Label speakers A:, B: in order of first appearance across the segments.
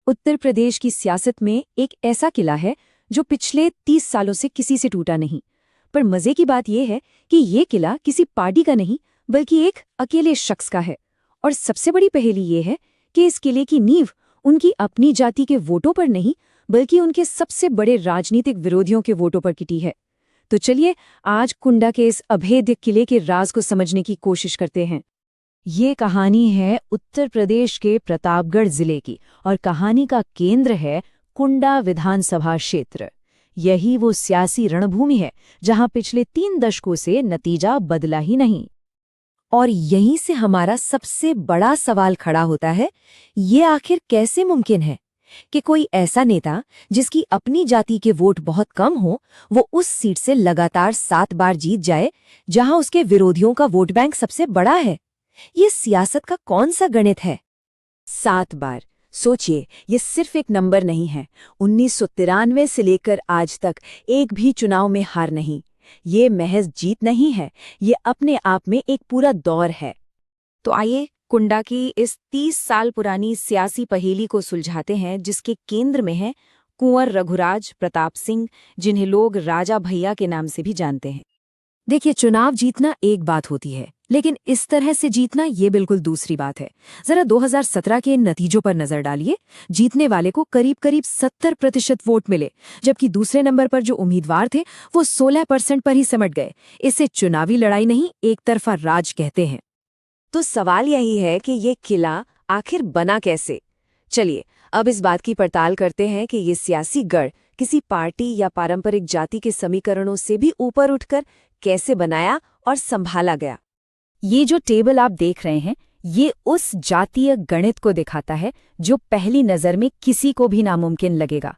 A: उत्तर प्रदेश की सियासत में एक ऐसा किला है जो पिछले 30 सालों से किसी से टूटा नहीं। पर मजे की बात यह है कि ये किला किसी पार्टी का नहीं बल्कि एक अकेले शख्स का है। और सबसे बड़ी पहेली ये है कि इस किले की नींव उनकी अपनी जाति के वोटों पर नहीं बल्कि उनके सबसे बड़े राजनीतिक विरोधियों के वोटों पर टिकी है। तो चलिए आज कुंडा के इस अभेद्य किले के राज को समझने की कोशिश करते हैं। ये कहानी है उत्तर प्रदेश के प्रतापगढ़ जिले की और कहानी का केंद्र है कुंडा विधानसभा क्षेत्र। यही वो सियासी रणभूमि है जहां पिछले 3 दशकों से नतीजा बदला ही नहीं। और यहीं से हमारा सबसे बड़ा सवाल खड़ा होता है, ये आखिर कैसे मुमकिन है कि कोई ऐसा नेता जिसकी अपनी जाति के वोट बहुत कम हो, वो उस सीट से लगातार 7 बार जीत जाए जहां उसके विरोधियों का वोट बैंक सबसे बड़ा है। ये सियासत का कौन सा गणित है?
B: 7 बार सोचिए, ये सिर्फ एक नंबर नहीं है। 1993 से लेकर आज तक एक भी चुनाव में हार नहीं। ये महज जीत नहीं है, ये अपने आप में एक पूरा दौर है।
A: तो आइए कुंडा की इस 30 साल पुरानी सियासी पहेली को सुलझाते हैं, जिसके केंद्र में है कुंवर रघुराज प्रताप सिंह, जिन्हें लोग राजा भैया के नाम से भी जानते हैं। देखिए, चुनाव जीतना एक बात होती है, लेकिन इस तरह से जीतना ये बिल्कुल दूसरी बात है। जरा 2017 के नतीजों पर नजर डालिए। जीतने वाले को करीब 70% वोट मिले, जबकि दूसरे नंबर पर जो उम्मीदवार थे वो 16% पर ही सिमट गए। इसे चुनावी लड़ाई नहीं, एक तरफा राज कहते हैं।
B: तो सवाल यही है कि ये किला आखिर बना कैसे? चलिए अब इस बात की पड़ताल करते हैं कि ये सियासी गढ़ किसी पार्टी या पारंपरिक जाति के समीकरणों से भी ऊपर उठकर कैसे बनाया और संभाला गया।
A: ये जो टेबल आप देख रहे हैं, ये उस जातीय गणित को दिखाता है जो पहली नजर में किसी को भी नामुमकिन लगेगा।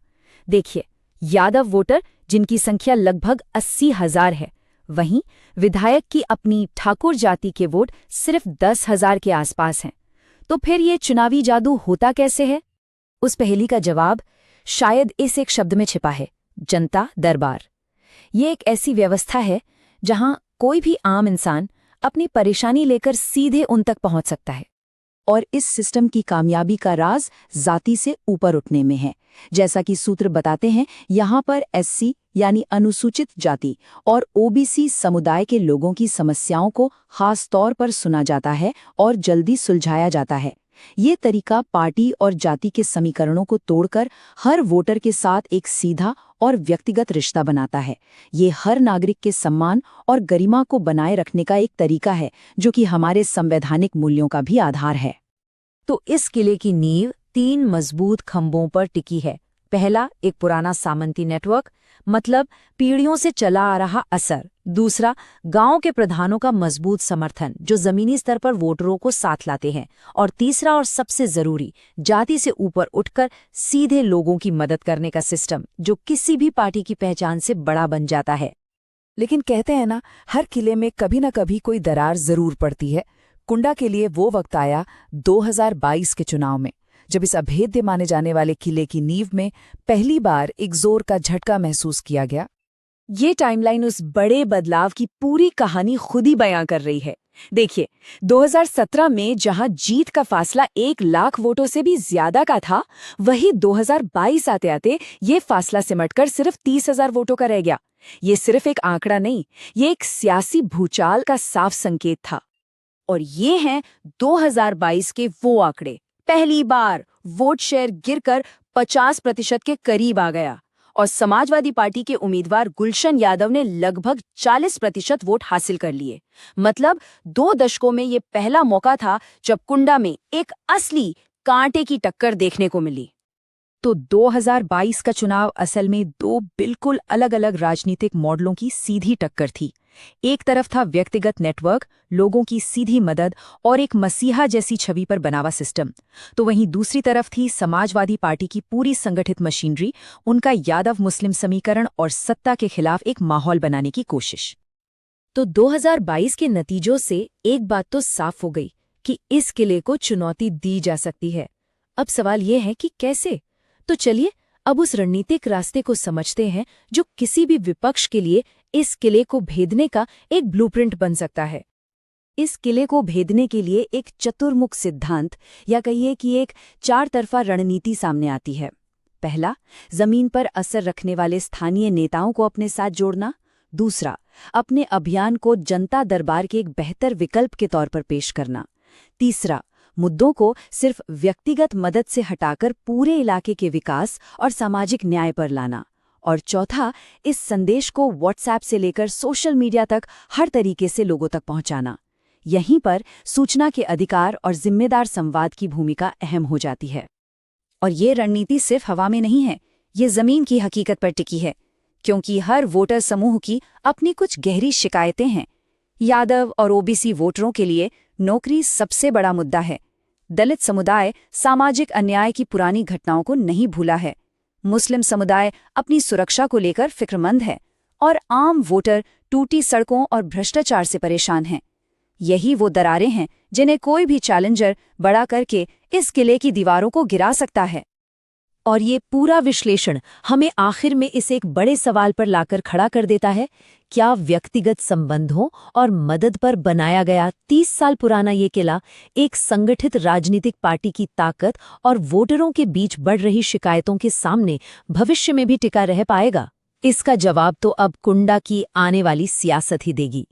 A: देखिए, यादव वोटर जिनकी संख्या लगभग 80,000 है, वहीं विधायक की अपनी ठाकुर जाति के वोट सिर्फ 10,000 के आसपास हैं। तो फिर ये चुनावी जादू होता कैसे है? उस पहेली का जवाब शायद इस एक शब्द में छिपा है, जनता दरबार। ये एक ऐसी व्यवस्था है जहां कोई भी आम इंसान अपनी परेशानी लेकर सीधे उन तक पहुंच सकता है।
B: और इस सिस्टम की कामयाबी का राज जाति से ऊपर उठने में है। जैसा कि सूत्र बताते हैं, यहाँ पर एससी यानी अनुसूचित जाति और ओबीसी समुदाय के लोगों की समस्याओं को खास तौर पर सुना जाता है और जल्दी सुलझाया जाता है। ये तरीका पार्टी और जाति के समीकरणों को तोड़कर हर वोटर के साथ एक सीधा और व्यक्तिगत रिश्ता बनाता है। ये हर नागरिक के सम्मान और गरिमा को बनाए रखने का एक तरीका है, जो कि हमारे संवैधानिक मूल्यों का भी आधार है।
A: तो इस किले की नींव 3 मजबूत खंभों पर टिकी है। पहला, एक पुराना सामंती नेटवर्क, मतलब पीढ़ियों से चला आ रहा असर। दूसरा, गांव के प्रधानों का मजबूत समर्थन, जो जमीनी स्तर पर वोटरों को साथ लाते हैं। और तीसरा और सबसे जरूरी, जाति से ऊपर उठकर सीधे लोगों की मदद करने का सिस्टम, जो किसी भी पार्टी की पहचान से बड़ा बन जाता है।
C: लेकिन कहते हैं ना, हर किले में कभी न कभी कोई दरार जरूर पड़ती है। कुंडा के लिए वो वक्त आया 2022 के चुनाव में, जब इस अभेद्य माने जाने वाले किले की नींव में पहली बार एक जोर का झटका महसूस किया गया।
B: ये टाइमलाइन उस बड़े बदलाव की पूरी कहानी खुद ही बयां कर रही है। देखिए, 2017 में जहां जीत का फासला 1 लाख वोटों से भी ज्यादा का था, वही 2022 आते आते ये फासला सिमटकर सिर्फ 30,000 वोटों का रह गया। ये सिर्फ एक आंकड़ा नहीं, ये एक सियासी भूचाल का साफ संकेत था। और ये हैं 2022 के वो आंकड़े। पहली बार वोट शेयर गिरकर 50% के करीब आ गया और समाजवादी पार्टी के उम्मीदवार गुलशन यादव ने लगभग 40% वोट हासिल कर लिए। मतलब 2 दशकों में ये पहला मौका था जब कुंडा में एक असली कांटे की टक्कर देखने को मिली।
C: तो 2022 का चुनाव असल में 2 बिल्कुल अलग-अलग राजनीतिक मॉडलों की सीधी टक्कर थी। एक तरफ था व्यक्तिगत नेटवर्क, लोगों की सीधी मदद और एक मसीहा जैसी छवि पर बना हुआ सिस्टम। तो वहीं दूसरी तरफ थी समाजवादी पार्टी की पूरी संगठित मशीनरी, उनका यादव मुस्लिम समीकरण और सत्ता के खिलाफ एक माहौल बनाने की कोशिश।
A: तो 2022 के नतीजों से एक बात तो साफ हो गई कि इस किले को चुनौती दी जा सकती है। अब सवाल यह है कि कैसे? तो चलिए अब उस रणनीतिक रास्ते को समझते हैं जो किसी भी विपक्ष के लिए इस किले को भेदने का एक ब्लूप्रिंट बन सकता है। इस किले को भेदने के लिए एक चतुर्मुख सिद्धांत या कहिए कि एक चार तरफा रणनीति सामने आती है। पहला, जमीन पर असर रखने वाले स्थानीय नेताओं को अपने साथ जोड़ना। दूसरा, अपने अभियान को जनता दरबार के एक बेहतर विकल्प के तौर पर पेश करना। तीसरा, मुद्दों को सिर्फ व्यक्तिगत मदद से हटाकर पूरे इलाके के विकास और सामाजिक न्याय पर लाना। और चौथा, इस संदेश को व्हाट्सएप से लेकर सोशल मीडिया तक हर तरीके से लोगों तक पहुंचाना। यहीं पर सूचना के अधिकार और जिम्मेदार संवाद की भूमिका अहम हो जाती है।
C: और ये रणनीति सिर्फ हवा में नहीं है, ये जमीन की हकीकत पर टिकी है, क्योंकि हर वोटर समूह की अपनी कुछ गहरी शिकायतें हैं। यादव और ओबीसी वोटरों के लिए नौकरी सबसे बड़ा मुद्दा है। दलित समुदाय सामाजिक अन्याय की पुरानी घटनाओं को नहीं भूला है। मुस्लिम समुदाय अपनी सुरक्षा को लेकर फिक्रमंद है और आम वोटर टूटी सड़कों और भ्रष्टाचार से परेशान हैं। यही वो दरारें हैं जिन्हें कोई भी चैलेंजर बड़ा करके इस किले की दीवारों को गिरा सकता है।
A: और ये पूरा विश्लेषण हमें आखिर में इस एक बड़े सवाल पर लाकर खड़ा कर देता है, क्या व्यक्तिगत संबंधों और मदद पर बनाया गया 30 साल पुराना ये किला एक संगठित राजनीतिक पार्टी की ताकत और वोटरों के बीच बढ़ रही शिकायतों के सामने भविष्य में भी टिका रह पाएगा? इसका जवाब तो अब कुंडा की आने वाली सियासत ही देगी।